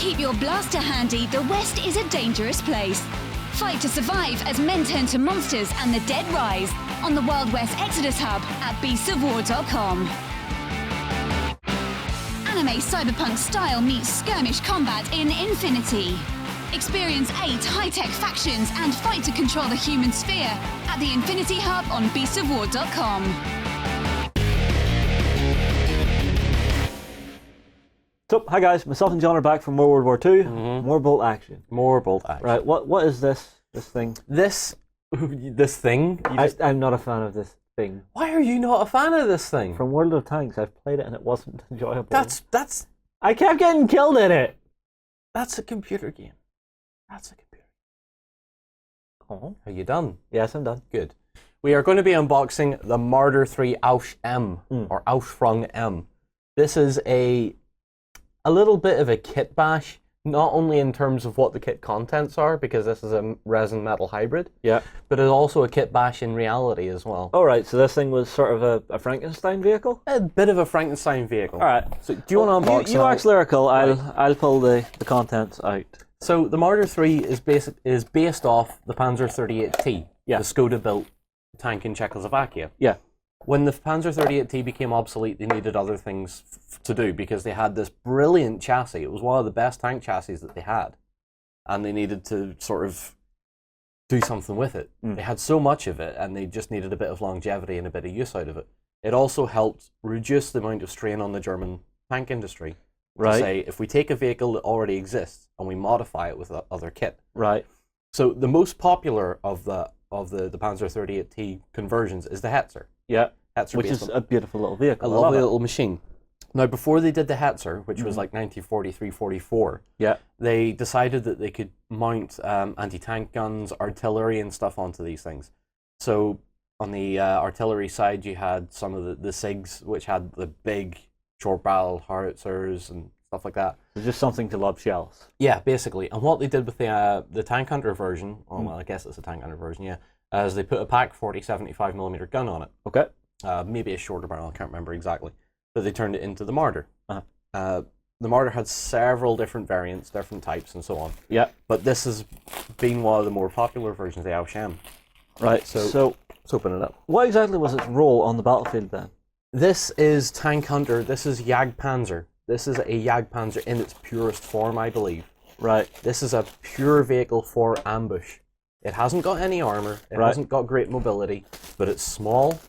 Keep your blaster handy, the West is a dangerous place. Fight to survive as men turn to monsters and the dead rise on the Wild West Exodus Hub at beastsofwar.com. Anime cyberpunk style meets skirmish combat in Infinity. Experience 8 high-tech factions and fight to control the human sphere at the Infinity Hub on beastsofwar.com. So, hi guys, myself and John are back from World War II. More bolt action. More bolt action. Right, what is this thing? This thing? I'm not a fan of this thing. Why are you not a fan of this thing? From World of Tanks, I've played it and it wasn't enjoyable. That's... I kept getting killed in it! That's a computer game. That's a computer game. Oh. Are you done? Yes, I'm done. Good. We are going to be unboxing the Marder III Ausf or Ausf M. This is a little bit of a kit bash, not only in terms of what the kit contents are, because this is a resin metal hybrid, but it's also a kit bash in reality as well. All right, so this thing was sort of a Frankenstein vehicle? A bit of a Frankenstein vehicle. All right. So do you want to unbox it? You wax lyrical, I'll pull the contents out. So the Marder III is based off the Panzer 38T, the Skoda-built tank in Czechoslovakia. Yeah. When the Panzer 38T became obsolete, they needed other things to do because they had this brilliant chassis. It was one of the best tank chassis that they had. And they needed to sort of do something with it. They had so much of it and they just needed a bit of longevity and a bit of use out of it. It also helped reduce the amount of strain on the German tank industry. Right. To say, if we take a vehicle that already exists and we modify it with other kit. Right. So the most popular of the Panzer 38T conversions is the Hetzer. Yeah. Hetzer, which is a beautiful little vehicle. A lovely little machine. Now, before they did the Hetzer, which was like 1943-44, they decided that they could mount anti-tank guns, artillery, and stuff onto these things. So on the artillery side, you had some of the SIGs, which had the big short-barreled howitzers and stuff like that. So just something to lob shells. Yeah, basically. And what they did with the Tank Hunter version, well, I guess it's a Tank Hunter version, is they put a Pak 40 75mm gun on it. Okay. Maybe a shorter barrel, I can't remember exactly. But they turned it into the Marder. The Marder had several different variants, different types, and so on. Yeah. But this has been one of the more popular versions of the Ausf. Right, so let's open it up. What exactly was its role on the battlefield then? This is Tank Hunter. This is Jagdpanzer. This is a Jagdpanzer in its purest form, I believe. Right. This is a pure vehicle for ambush. It hasn't got any armor. It hasn't got great mobility, but it's small,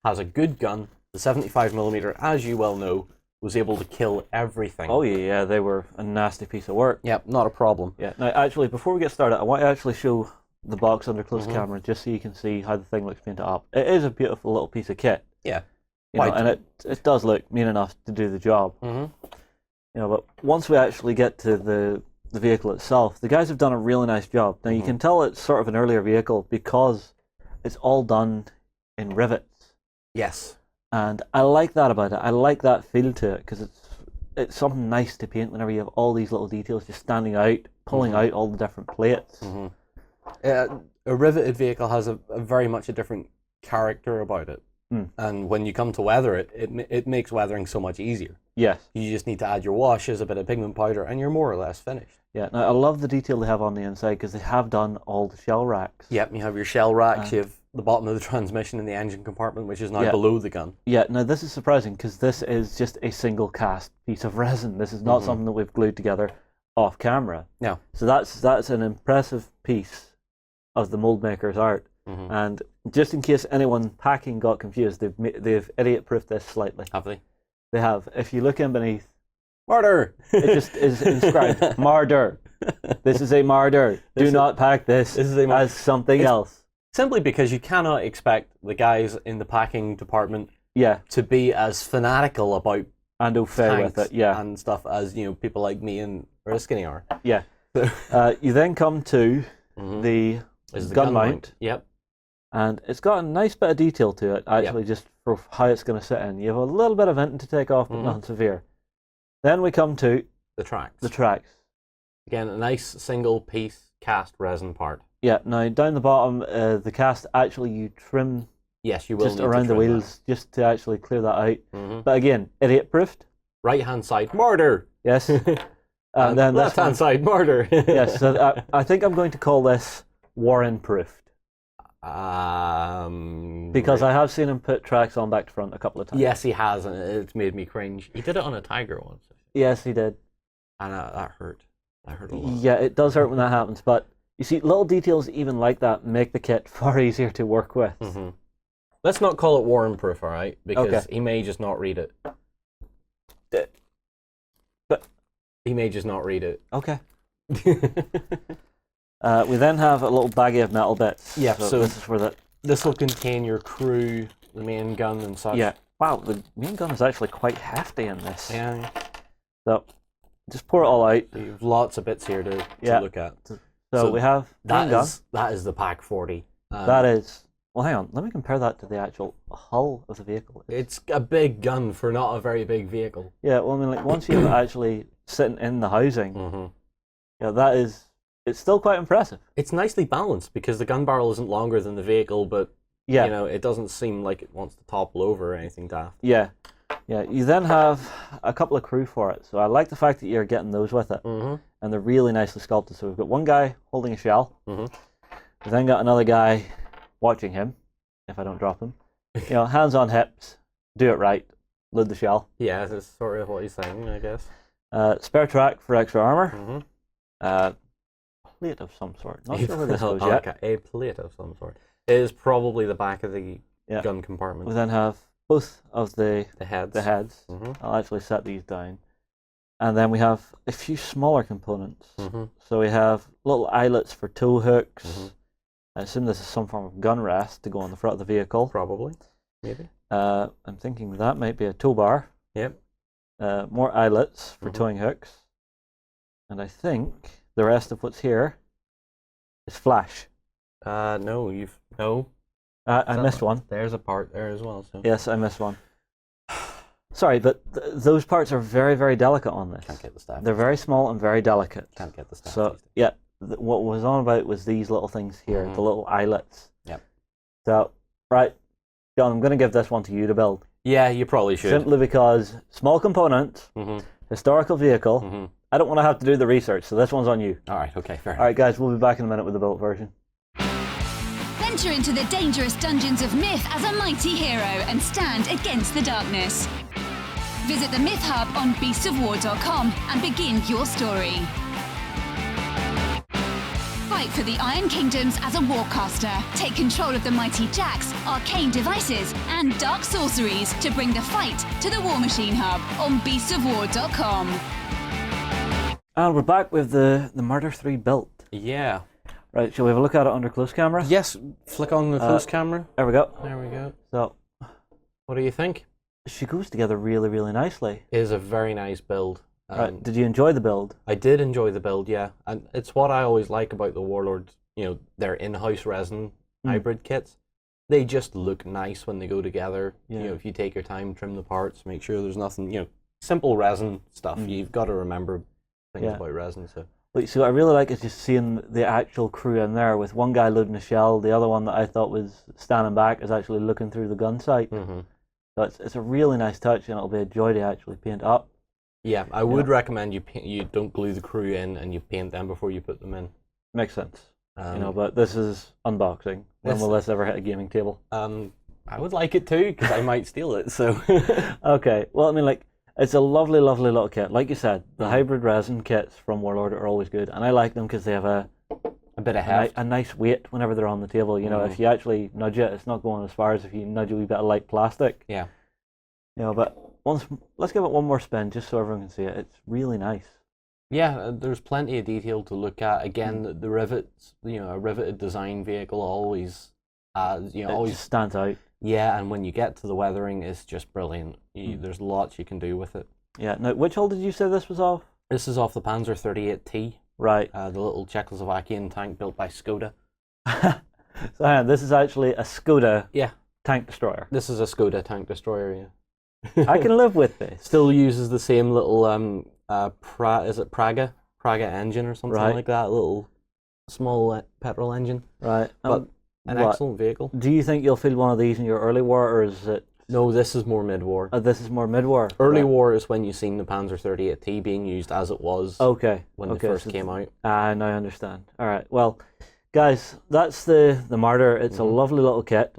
has a good gun. The 75mm, as you well know, was able to kill everything. Oh yeah, they were a nasty piece of work. Yep, not a problem. Yeah. Now, actually, before we get started, I want to actually show the box under close camera, just so you can see how the thing looks painted up. It is a beautiful little piece of kit. Yeah. You know, and it does look mean enough to do the job. You know, but once we actually get to the vehicle itself, the guys have done a really nice job. Now you can tell it's sort of an earlier vehicle because it's all done in rivets. Yes. And I like that about it. I like that feel to it because it's something nice to paint whenever you have all these little details just standing out, pulling out all the different plates. A riveted vehicle has a very much a different character about it. And when you come to weather it, it makes weathering so much easier. Yes. You just need to add your washes, a bit of pigment powder, and you're more or less finished. Yeah, now I love the detail they have on the inside because they have done all the shell racks. Yep, you have your shell racks, you have the bottom of the transmission in the engine compartment, which is now below the gun. Yeah, now this is surprising because this is just a single cast piece of resin. This is not something that we've glued together off camera. No. So that's an impressive piece of the mold maker's art. And just in case anyone packing got confused, they've idiot-proofed this slightly. Have they? They have. If you look in beneath, Martyr! It just is inscribed, Marder. This is a Marder. Do not pack this as something else. Simply because you cannot expect the guys in the packing department to be as fanatical about and au fait with it, and stuff as people like me and Riskinny are. Yeah. You then come to the gun mount. Yep. And it's got a nice bit of detail to it, actually, just for how it's going to sit in. You have a little bit of venting to take off, but nothing severe. Then we come to the tracks. The tracks. Again, a nice single piece cast resin part. Yeah. Now down the bottom, the cast actually you trim. Yes, you will. Just around the wheels, just to actually clear that out. But again, idiot proofed. Right hand side, Martyr. Yes. And then left-hand side, Martyr. Yes, so I think I'm going to call this Warren-proofed. Because I have seen him put tracks on back to front a couple of times. Yes, he has, and it's made me cringe. He did it on a Tiger once. Yes, he did. And that hurt. That hurt a lot. Yeah, it does hurt when that happens, but you see, little details even like that make the kit far easier to work with. Mm-hmm. Let's not call it Warren-proof, all right? Because he may just not read it. But he may just not read it. Okay. We then have a little baggie of metal bits. Yeah, so this is for the... This will contain your crew, the main gun and such. Yeah. Wow, the main gun is actually quite hefty in this. Yeah. So, just pour it all out. So you have lots of bits here to look at. So we have that is the Pack 40. That is... Well, hang on. Let me compare that to the actual hull of the vehicle. It's a big gun for not a very big vehicle. Yeah, well, I mean, like, once you're actually sitting in the housing, yeah, that is... It's still quite impressive. It's nicely balanced because the gun barrel isn't longer than the vehicle, but you know, it doesn't seem like it wants to topple over or anything daft. Yeah. Yeah, you then have a couple of crew for it. So I like the fact that you're getting those with it. And they're really nicely sculpted. So we've got one guy holding a shell. We've then got another guy watching him, if I don't drop him. You know, hands on hips, do it right, load the shell. Yeah, that's sort of what he's saying, I guess. Spare track for extra armor. Plate of some sort. Not sure where this goes yet. Okay, a plate of some sort. It is probably the back of the gun compartment. We then have both of the heads. I'll actually set these down. And then we have a few smaller components. So we have little eyelets for tow hooks. I assume this is some form of gun rest to go on the front of the vehicle. Probably. Maybe. I'm thinking that might be a tow bar. Yep. More eyelets for towing hooks. And I think the rest of what's here is flash. No, I missed one. There's a part there as well. So. Yes, I missed one. Sorry, but those parts are very, very delicate on this. Can't get the staff. They're very small and very delicate. Can't get the staff. So, yeah, what was on about was these little things here, the little eyelets. Yep. So, right, John, I'm going to give this one to you to build. Yeah, you probably should. Simply because small components, historical vehicle, I don't want to have to do the research, so this one's on you. All right, okay, fair enough. All right, guys, we'll be back in a minute with the built version. Venture into the dangerous dungeons of myth as a mighty hero and stand against the darkness. Visit the Myth Hub on beastsofwar.com and begin your story. Fight for the Iron Kingdoms as a warcaster. Take control of the mighty jacks, arcane devices, and dark sorceries to bring the fight to the War Machine Hub on beastsofwar.com. And we're back with the Marder III built. Yeah. Right, shall we have a look at it under close camera? Yes, flick on the close camera. There we go. There we go. So, what do you think? She goes together really, really nicely. It is a very nice build. Right. Did you enjoy the build? I did enjoy the build, yeah. And it's what I always like about the Warlords, you know, their in-house resin hybrid kits. They just look nice when they go together. Yeah. You know, if you take your time, trim the parts, make sure there's nothing, you know, simple resin stuff. You've got to remember things about resin. So what I really like is just seeing the actual crew in there with one guy loading a shell, the other one that I thought was standing back is actually looking through the gun sight. So it's a really nice touch, and it'll be a joy to actually paint up. Yeah, I would recommend you don't glue the crew in and you paint them before you put them in. Makes sense. You know, but this is unboxing. When will this ever hit a gaming table? I would like it too, because I might steal it. So okay, well, I mean, like, it's a lovely, lovely little kit. Like you said, the hybrid resin kits from Warlord are always good, and I like them because they have a bit of heft, a nice weight whenever they're on the table. You know, if you actually nudge it, it's not going as far as if you nudge a wee bit of light plastic. Yeah. You know, but let's give it one more spin just so everyone can see it. It's really nice. Yeah, there's plenty of detail to look at. Again, the rivets, you know, a riveted design vehicle always, always stands out. Yeah, and when you get to the weathering, it's just brilliant. There's lots you can do with it. Yeah. Now, which hull did you say this was off? This is off the Panzer 38T. Right. The little Czechoslovakian tank built by Skoda. So this is actually a Skoda tank destroyer. This is a Skoda tank destroyer, yeah. I can live with this. Still uses the same little is it Praga engine or something like that, a little small petrol engine. Right. But an excellent vehicle. Do you think you'll field one of these in your early war, or is it No, this is more mid-war. This is more mid-war. Early war is when you've seen the Panzer 38T being used as it was. When they first came out. Now I understand. All right. Well, guys, that's the Martyr. It's a lovely little kit.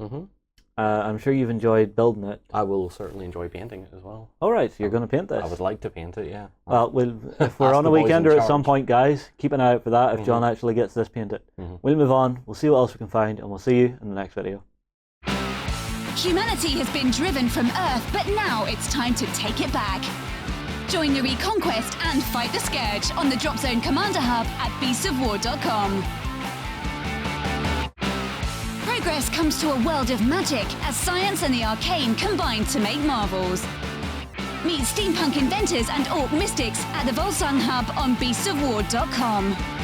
I'm sure you've enjoyed building it. I will certainly enjoy painting it as well. All right, so you're going to paint this? I would like to paint it, yeah. Well, if we're on a weekender at some point, guys, keep an eye out for that if John actually gets this painted. We'll move on, we'll see what else we can find, and we'll see you in the next video. Humanity has been driven from Earth, but now it's time to take it back. Join the Reconquest and fight the Scourge on the Drop Zone Commander Hub at beastsofwar.com. Progress comes to a world of magic as science and the arcane combine to make marvels. Meet steampunk inventors and orc mystics at the Volsung Hub on beastsofwar.com.